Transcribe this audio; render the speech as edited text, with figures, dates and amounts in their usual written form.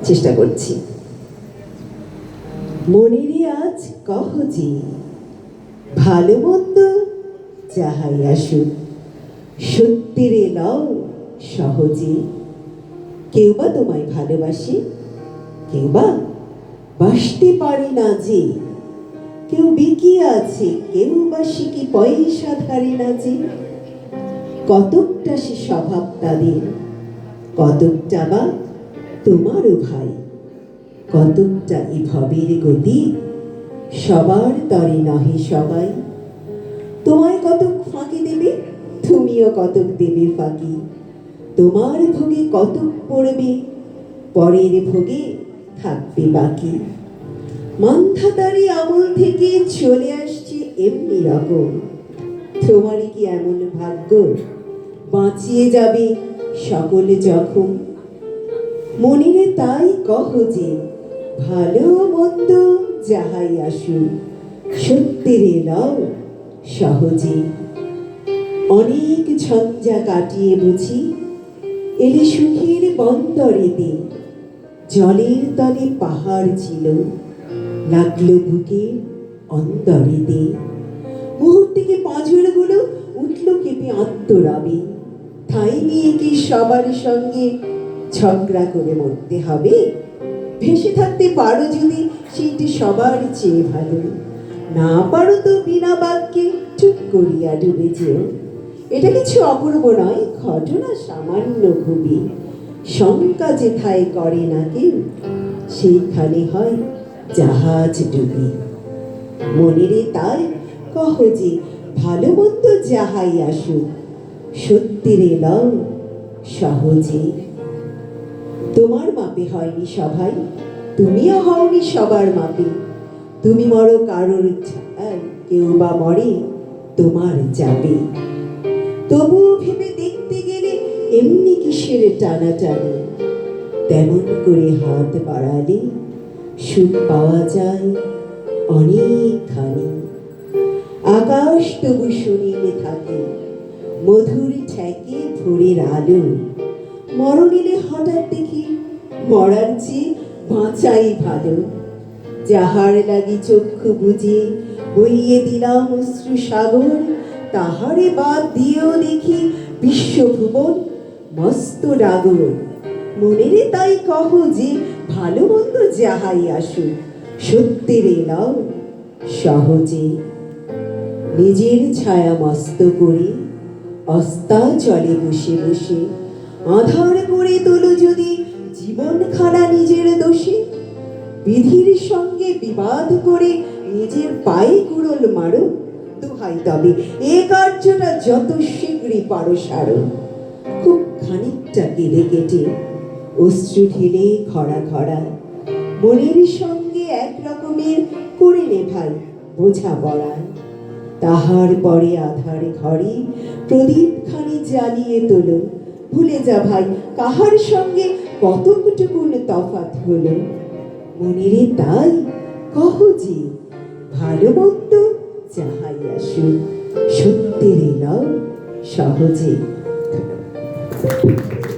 চেষ্টা করছি। মনেরই আজ কহ যে, ভালো মন্দ যাহাই আসুক, সত্যিরে লও সহজে। কেউ বা তোমায় ভালোবাসে, কেউ বা বাসতে পারে না যে, কেউ বিকিয়ে আছে, কেউ বা সে কি পয়সা ধারে না যে। কতকটা সে স্বভাব তাদের, কতকটা বা তোমারও ভাই, কতকটা এ ভবের গতি, সবার তরে নহে সবাই। তোমায় কতক ফাঁকি দেবে, তুমিও কতক দেবে ফাঁকি। তোমার ভোগে কতক পড়বে, পরের ভোগে থাকবে বাকি। মান্ধাতারি আমল থেকে চলে আসছে এমনি রকম, তোমারই কি এমন ভাগ্য বাঁচিয়ে যাবে সকল জখম। মনিরে তাই কহ যে, ভালো মন্দ যাহাই আসুক, সত্যিরে লও সহজে। অনেক ঝঞ্ঝা কাটিয়ে বুঝি এলে সুখের বন্দরেতে। জলের তলে পাহাড় ছিল, লাগলো বুকে অন্তরেতে। মুহূর্তে পাঁজরগুলো উঠল কেঁপে আত্মরাবে। ঠাই নিয়ে কি সবার সঙ্গে ঝগড়া করে মরতে হবে? ভেসে থাকতে পারো যদি সেইটি সবার চেয়ে ভালো। না পারো তো বিনা বাক্যে চুপ করিয়া ডুবে যেও। এটা কিছু অপূর্ব নয়, ঘটনা সামান্য খুবই। শঙ্কা যেথায় করে না কেউ, সেইখানে হয় জাহাজ ডুবি। মনেরে তাই কহ যে, ভালো মন্দ যাহাই আসুক, সত্যিরে লও সহজে। তোমার মাপে হয়নি সবাই, তুমিও হওনি সবার মাপে। তুমি মরো কারোর ছায়ায়, কেউ বা মরে তোমার যাবে। তবুও ভেবে দেখতে গেলে এমনি কিসের টানাটানি, তেমন করে হাত বাড়ালে সুখ পাওয়া যায় অনেকখানি। আকাশ তবু সুনীল থাকে, মধুর ঠেকে ভোরের আলো। মরণ এলে হঠাৎ দেখি মরার চেয়ে বাঁচাই ভালো। যাহার লাগি চক্ষু বুঝে বইয়ে দিলাম অশ্রু সাগর, তাহারে বাদ দিয়েও দেখি বিশ্বভুবন মস্ত ডাগর। মনেরে তাই কহ যে, ভালো মন্দ যাহাই আসুক, সত্যিরে লও সহজে। নিজের ছায়া মস্ত করে অস্তাচলে বসে বসে, আঁধার করে তোলো যদি জীবনখানা নিজের দোষে। বিধির সঙ্গে বিবাদ করে নিজের পায়ে কুড়োল মারো, দোহাই তবে এ কার্যটা যত শীঘ্রই পারো সারো। খুব খানিকটা কেঁদে কেটে অশ্রু ঢেলে খরা খরা, মনের সঙ্গে এক রকমের করে নে ভাই বোঝাপড়া। তাহার পরে আধার ঘরে প্রদীপ খানি জ্বালিয়ে তোলো, ভুলে যা ভাই কাহার সঙ্গে কতটুকুন তফাৎ হলো। মনেরে তাই কহ যে, ভালো মন্দ যাহাই আসুক, সত্যিরে লও সহজে।